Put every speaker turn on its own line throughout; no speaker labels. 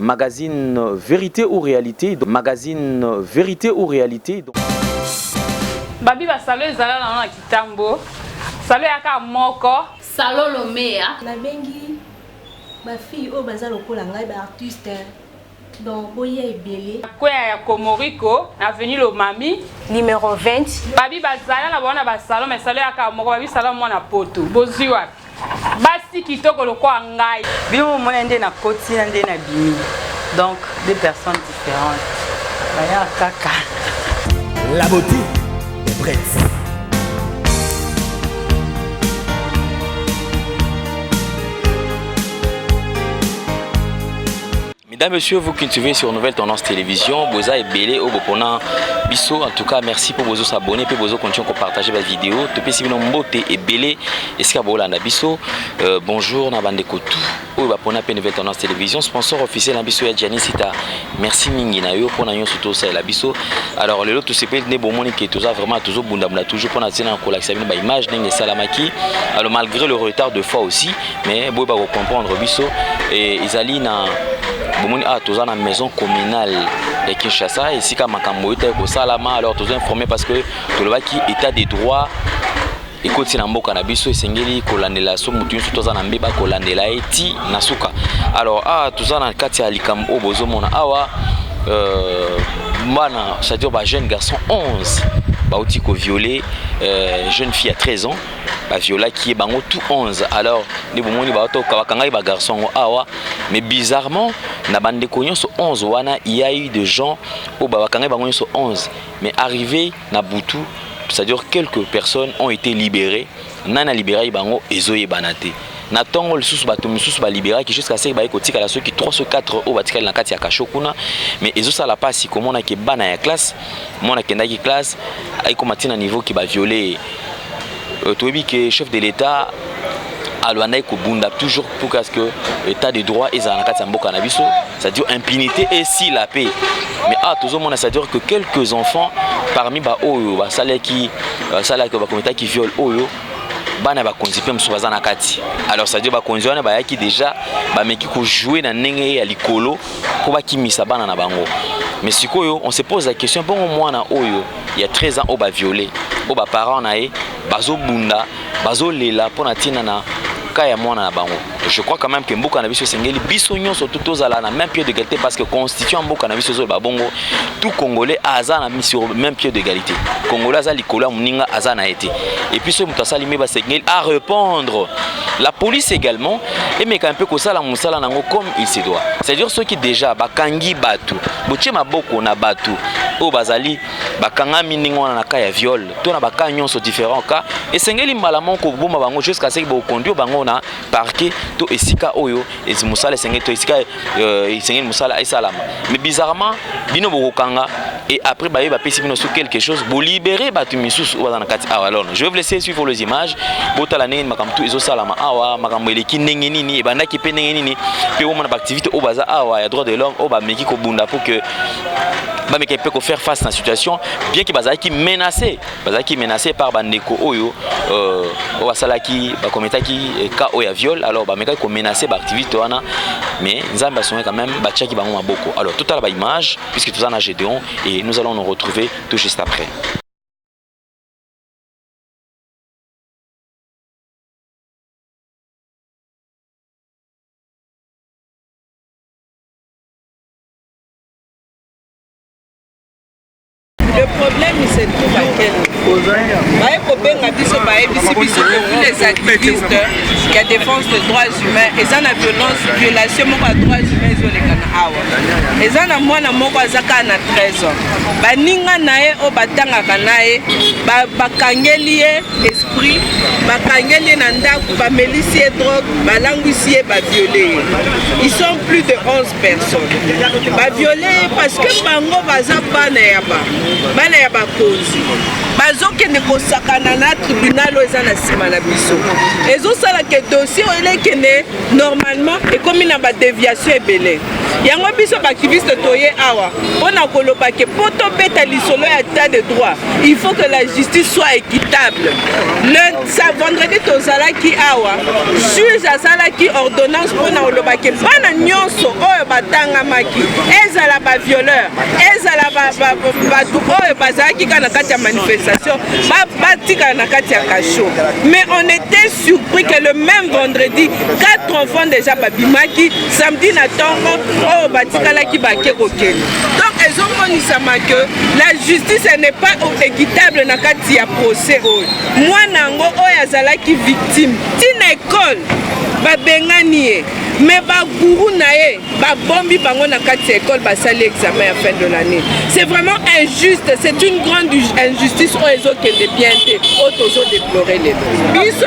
magazine Vérité ou Réalité, magazine Vérité ou Réalité.
Babi va saluer Zala na kitambo. Saluer aka moko.
Salo lomea.
La bengi ma fille au bazar lokola ngai ba artiste. Donc boya ebele.
Kwa ya Komoriko, avenue Lomami,
numéro 20.
Babi bazala na bona ba salon mais saluer aka moko babi salon mona poto. Boziwa. Basi kitoko lokwa ngai.
Bino mona ndé na koti na ndé na bimi. Donc deux personnes différentes. Baya kaka.
La beauté est prête.
Mesdames, Messieurs, vous qui suivez sur Nouvelle Tendance Télévision, Boza et Belé au Bopona Bisso. En tout cas, merci pour vous abonner, pour vous continuer à partager la vidéo. Topé si vous Mbote et Belé, et ce qu'il Bisso. Bonjour, Nabande Kotou. Au Bopona Nouvelle Tendance Télévision, sponsor officiel Nabisso et Gianni Sita. Merci Mingi Nayo pour Nayon surtout ça et la Bisso. Alors, le lot, tout ce qui est bon, qui est vraiment toujours Bundamuna, toujours pour la scène en collation, image d'un Salamaki. Alors, malgré le retard de fois aussi, mais vous pouvez comprendre Bisso et Isaline. Ah, tous en maison communale et Kinshasa, ici comme Makamboïta et Salama, alors tous informés parce que tout le monde qui état des droits et côté Namboka Nabiso et Sengeli, Kolandela, Somutu, tous en Ambeba, Kolandela et Ti Nasuka. Alors, ah, tous en Katia Alikam, Obozo Mona Awa, Mana, c'est-à-dire jeune garçon 11, Bautiko violé, jeune fille à 13 ans. Viola qui est bango tout 11. Alors les bomoni bato kawakanga ba garçon awa, mais bizarrement na bande konyo so 11 wana il y a eu des gens au babakanga bango so 11, mais arrivé na Butu, c'est-à-dire quelques personnes ont été libérées, nana libéré bango ezoye banate. Na tongo le sous bato mususu ba libéré qui jusqu'à ce ba ekotika la ceux qui 3 sur 4 au batikali na kati ya kashokuna, mais ezo sala pasi comment na ke bana ya classe, mona kendaki classe ay komatina niveau qui ba violer. Tu dis que chef de l'État a toujours pour que l'État de droit est en Nabiso, c'est-à-dire impunité et si la paix. Mais tout le monde, c'est-à-dire que quelques enfants parmi Oyo, qui violent Oyo, alors ça veut dire que déjà jouer dans l'icolo pour na bango. Mais si on se pose la question, bon moi na Oyo, il y a 13 ans, on va violer, on va parents nae, bazo bunda, bazo lela pour na tina na kaya mwana na bango. Je crois quand même que mboka na biso sengeli biso nyonso tout ozala na même pied d'égalité parce que constituant mboka na biso zo ba bongo tout congolais aza na mis sur même pied d'égalité. Congolais aza likolo muninga aza na été. Et puis ce mutasa limé ba sengeli à répondre. La police également et mais un peu ko sala musala nango comme il se doit. C'est-à-dire ceux qui déjà bakangi batu, boche maboko na batu. O bazali bakanga miningo na kaya viol. To na bakanyo so différents cas et sengeli malamon ko boma bango jusqu'à ce que bo conduire bango na parquet to esika oyo ezimusala sengeli to esika sengeli musala esalama. Mais bizarrement bino bokanga et après ba pesi bino sur quelque chose bo libérer batu misusu o na kati alors je vais vous laisser suivre les images botala neni makamtu ezo salama awa makambo eleki ndenge nini e bandaki pe ndenge nini pe o mona ba activité o baza awa ya droit de l'homme o ba meki ko bunda pour que ba meki peut faire face à la situation bien que bazaki menacé par bandeko oyo o basala ki ba kometaki ka oya viol alors ba meki ko menacer ba activité wana mais nzamba sonné quand même ba tchaki bango maboko. Alors tout à la image puisque tout ça na Gédéon et nous allons nous retrouver tout juste après.
Le problème c'est tout à quel niveau. Les activistes qui défendent les droits humains et ça la violation des droits humains et ça na mwana moko azaka na 13 ans. Baninga nae o batanga kanae bakangeli esprit bakangeli na ndako ba melisi drogue balangwisi ba violer. Ils sont plus de 11 personnes. Ba violer parce que bango baza bana ya bakonzi bazokende kosakana na tribunal oza na sima na biso ezosala ke dossier elekende normalement ekomi na ba déviation ebele yango biso baactiviste toye awa mpona koloba ke po tobeta lisolo ya état de droit il faut que la justice soit équitable. Le vendredi tozalaki awa juge azalaki ordonnance mpona koloba ke bana nyonso oyo batangamaki ezala bavioleur ezala bato oyo bazalaki kaka na kati ya manifestation batikala na kati ya kasho. Mais on était surpris que le même vendredi 4 enfants déjà babimaki samedi na ntongo oyo batikalaki bake kokende. Donc ezomonisama que la justice n'est pas équitable na kati ya procès oyo. Mwana yango oyo azalaki victime tina école babengani ye mais baguru na ye babombi bango na kati ya école basali examen à fin de l'année. C'est vraiment injuste, c'est une grande injustice oyo ezokende bien te oyo tozodéplorer les biso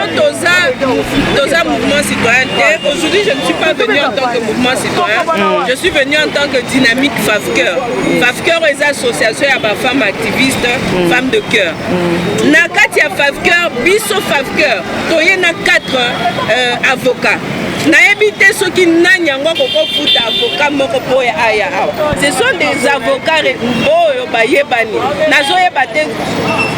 toza mouvement citoyen te. Aujourd'hui je ne suis pas venu en tant que mouvement citoyen, je suis venu en tant que dynamique FAFCœur. FAFCœur est une association ya bafemme activiste, femmes de cœur. Na kati ya FAFCœur biso FAFCœur toye na 4 avocats. nayebi te soki nani yango kokofuta avocat moko po ya aya awa. Ce sont des avocats oyo bayebani. Nazoyeba te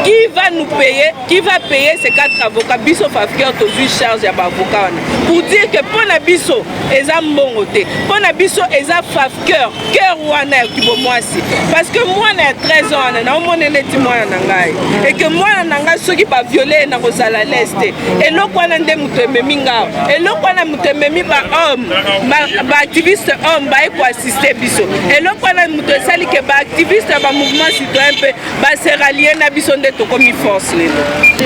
qui va nous payer, qui va payer ces 4 avocats biso FAFCœur tozui charge ya avocat pour dire que pona biso eza mbongo te. Pona biso eza FAFCœur cœur wana ya kibomwasi. Parce que moi na 13 ans na omona neti mwana na ngai et que mwana na ngai soki ba violer na kozala leste eloko wana nde muto ememi ngao eloko wana muto ememi ba homme ba activiste homme ba eko assister biso eloko wana muto esali ke ba activiste ba mouvement citoyen pe ba se rallier na biso nde tokomi force lelo.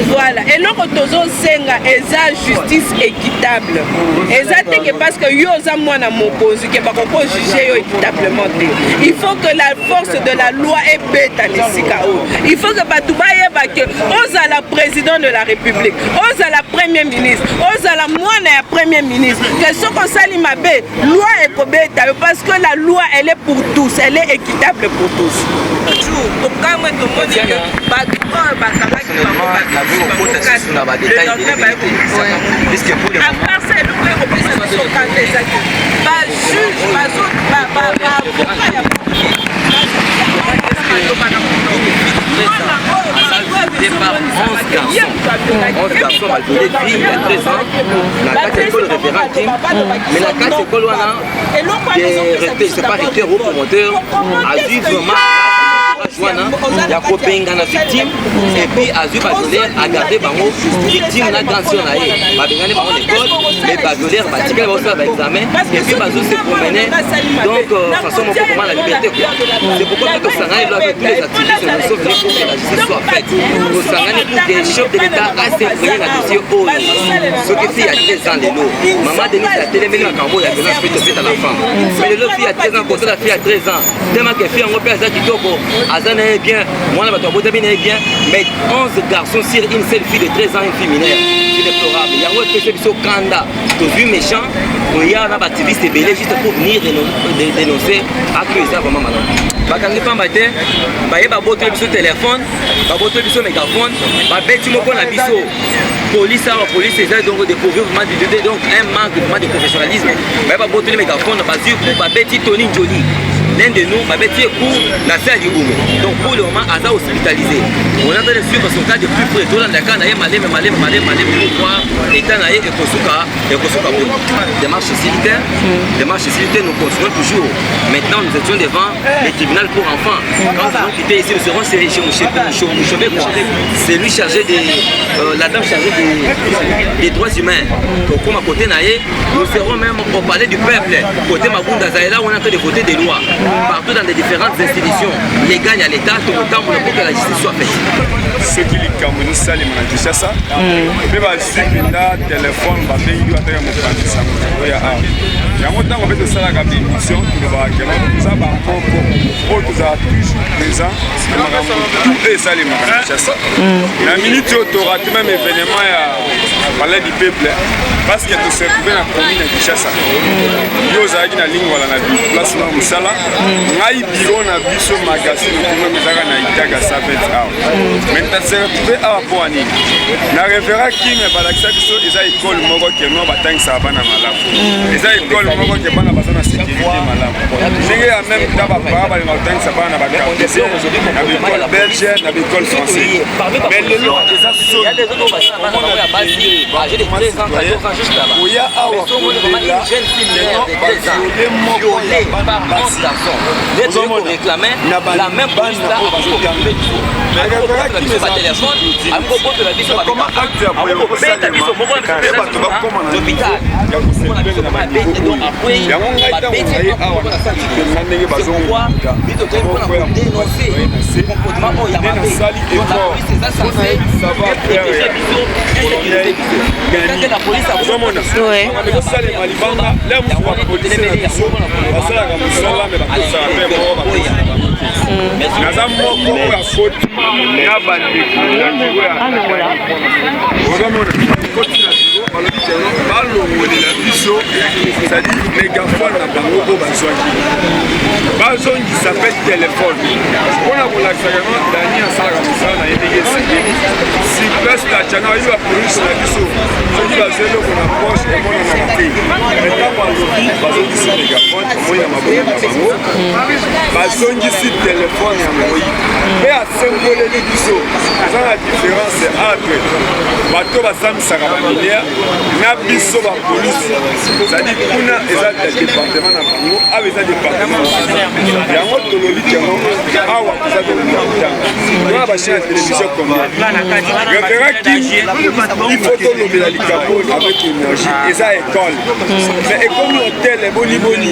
Voilà eloko tozo senga eza justice équitable eza te que parce que yo za mwana mokonzi ke ba ko juger yo équitablement te. Il faut que la force de la loi est bête à l'Esika. Il faut que Batoubaye Bake, Oza la président de la République, Oza la premier ministre, Oza la moine et premier ministre, que ce qu'on s'allie ma bête, loi est pour bête parce que la loi elle est pour tous, elle est équitable pour tous.
Départ 11 garçons va donner vie il y a 13 ans. La 4 école référent Kim, mais la 4 école c'est pas recteur ou promoteur, a vu vraiment il y a copain na victime et puis a vu Bavioleur a gardé bango victime na grande sœur na ye babengani bango l'école mais Bavioleur batikala ba osala ba examen et puis bazo se promener donc façon moko comment la liberté quoi. C'est pourquoi nous sangani là avec tous les activistes nous sommes venus pour que la justice soit faite. Nous sangani pour que le chef de l'État a s'imprégné na dossier haut ce qui fait il y a 13 ans les lots maman Denise a télé mais na cambo ya violence faite à la femme mais le lot fille a 13 ans contre la fille a 13 ans tellement que fille en repère ça kitoko Azana est bien, moi la bateau est bien, mais 11 garçons sur une seule fille de 13 ans, une fille mineure, c'est déplorable. Il y a un autre qui est Kanda, tu as vu méchant, il y a un activiste belé juste pour venir dénoncer à que ça vraiment maintenant. Bakandi pas matin, ba boto biso téléphone, ba boto biso mégaphone, ba beti moko na biso. Police c'est donc découvrir vraiment donc un manque vraiment de professionnalisme. Ba boto les mégaphones, ba dire pour ba beti Tony Jolie. L'un de nous m'a bêté pour la salle du Boumé. Donc pour le moment, Aza hospitalisé. On a de suivre son cas de plus près. Tout le monde a malé pour voir l'état naïe et Kosuka. Démarche civile, nous construisons toujours. Maintenant, nous étions devant les tribunaux pour enfants. Quand nous allons quitter ici, nous serons chez Mouchomé. C'est lui chargé la dame chargée des droits humains. Donc, comme à côté naïe, nous serons même au palais du peuple. Côté Mabunda Zaïla, on a en train de voter des lois. Partout dans les différentes institutions légales à l'État, tout le temps pour que la justice soit faite.
Ce qui est comme nous saluons à Kinshasa, mais va suivre là téléphone, va payer du atelier mon frère ça. Il y a un temps on fait ça la gamme émission, tu vas que nous ça va pour tous à toujours présent, tout est salué à Kinshasa. La minute tu auras même événement à parler du peuple parce que tu se trouves dans la commune de Kinshasa. Yo za na ligne wala na place na musala ngai biro na biso magasin même ezaka na itaga savet awa maintenant se retrouver awa po ani na revera kime balakisa biso eza école moko ke no batangisaka bana malamu eza école moko ke bana baza na sécurité malamu ndenge ya même temps bapara balinga kotangisa bana na bacartésien na baécole belge na baécole français mais lelo eza oya awa
la même police là
naza moko ya foti na bandeko ozomona koti na biro balobi teno balongolela biso cetadi megafone na bango po bazongisa mpe telefone mpona kolakisaka no dani asalaka mosala na ye ndenge esengeli silvestre acana oyebi bapolisi na biso soki bazwa eloko na poche emonanaka te metango alobi bazongisi megafone omoi na maboko na bango bazongisi telefone ya moi mpe asengoleli biso eza na différence entre bato basambisaka baminere na biso bapolisi ezali kuna eza département na bango awa eza département yango tolobi yango awa toza tolobitanga tona bachine ya télévision combien reveraki il faut tolobela likambo avec énergie eza école mais ekomi hotel eboniboni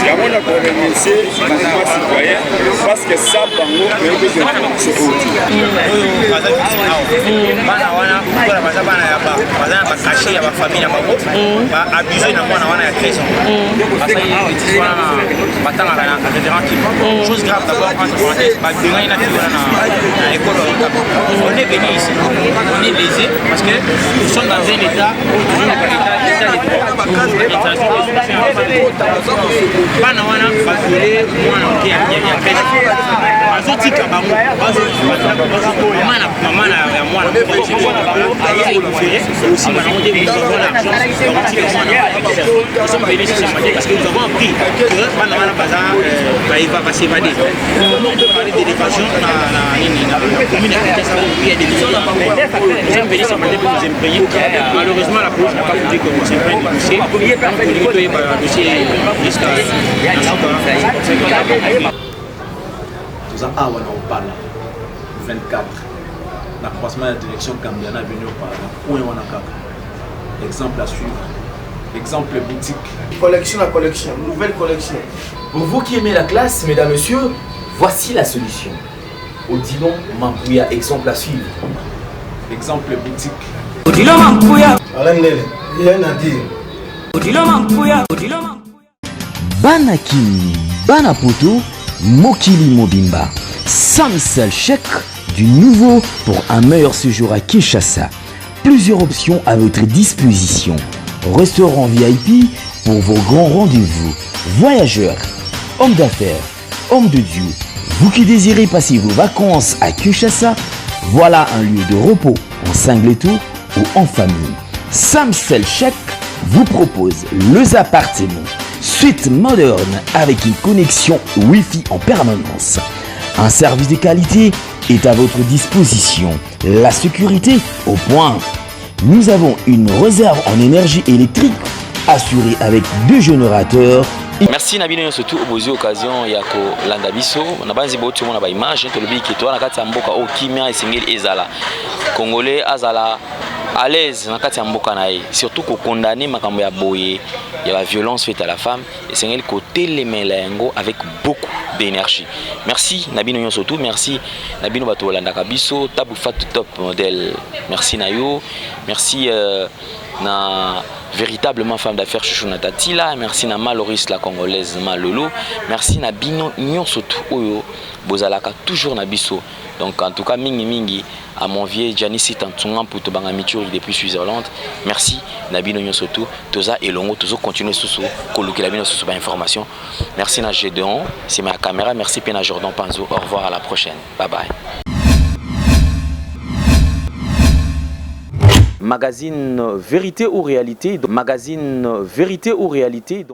yango na koremercier mouvement citoyen parce que ça bango eyokoza information
bana wana kola baza bana ya baza na bakashe ya bafamille na bango baabuse na mwana wana ya 13 ans batangaka na référent type chose grave d'abord entre parenthèses badengani na wana na école on est venu ici on est lésé parce que nous sommes dans un état où toujours état de droit bana wana baviole mwana moke ya 13 ans bazotika bango mama ya mwana aussi maintenant nous avons l'argent nous sommes venus chez Samadé parce que nous avons appris que Manamana Baza va s'évader. On peut parler d'élévation dans la commune de Kinshasa où il y a des missions. Nous sommes venus chez Samadé pour nous imprégner. Malheureusement, la police n'a pas voulu qu'on s'imprègne du dossier. Donc, on a eu un dossier jusqu'à
nous avons parlé 24 l'accroissement de la direction Cambiana venu au Parlement. Exemple à suivre. Exemple boutique.
Collection à collection, nouvelle collection.
Pour vous qui aimez la classe, mesdames, messieurs, voici la solution. Odilon Mampouya, exemple à suivre.
Exemple boutique.
Odilon Mampouya. Alain Nele, rien à dire.
Odilon Mampouya. Bana Kimi, Bana Poto, Mokili Mobimba. Samsel chèque du nouveau pour un meilleur séjour à Kinshasa. Plusieurs options à votre disposition. Restaurant VIP pour vos grands rendez-vous. Voyageurs, hommes d'affaires, hommes de Dieu. Vous qui désirez passer vos vacances à Kinshasa, voilà un lieu de repos en singleto ou en famille. Samsel Chèque vous propose les appartements. Suite moderne avec une connexion Wi-Fi en permanence. Un service de qualité est à votre disposition. La sécurité au point. Nous avons une réserve en énergie électrique assurée avec 2 générateurs.
Merci Nabino surtout aux occasions ya ko landa biso na banzi boti mona ba image to lobi ki to na kati ya mboka o kimia esengeli ezala congolais azala à l'aise na kati ya mboka na ye surtout ko condamner makambo ya boye ya la violence faite à la femme esengeli ko telemela yango avec beaucoup d'énergie. Merci Nabino Nyon surtout, merci Nabino bato landa biso tabu fat top modèle. Merci Nayo, merci na véritablement femme d'affaires Chouchou Natatila, merci na Maloris la congolaise Malolo, merci na Bino Nyon surtout oyo bozalaka toujours na biso. Donc en tout cas mingi à mon vieux Janice Tantunga pour te bangamitude depuis Suisse-Hollande. Merci Nabino Nyosotu, Toza et Longo, toujours continuer sous coloquer la bino sous information. Merci na Gédéon, c'est ma caméra. Merci Pena Jordan Panzo. Au revoir, à la prochaine. Bye bye. Magazine Vérité ou Réalité. Magazine Vérité ou Réalité.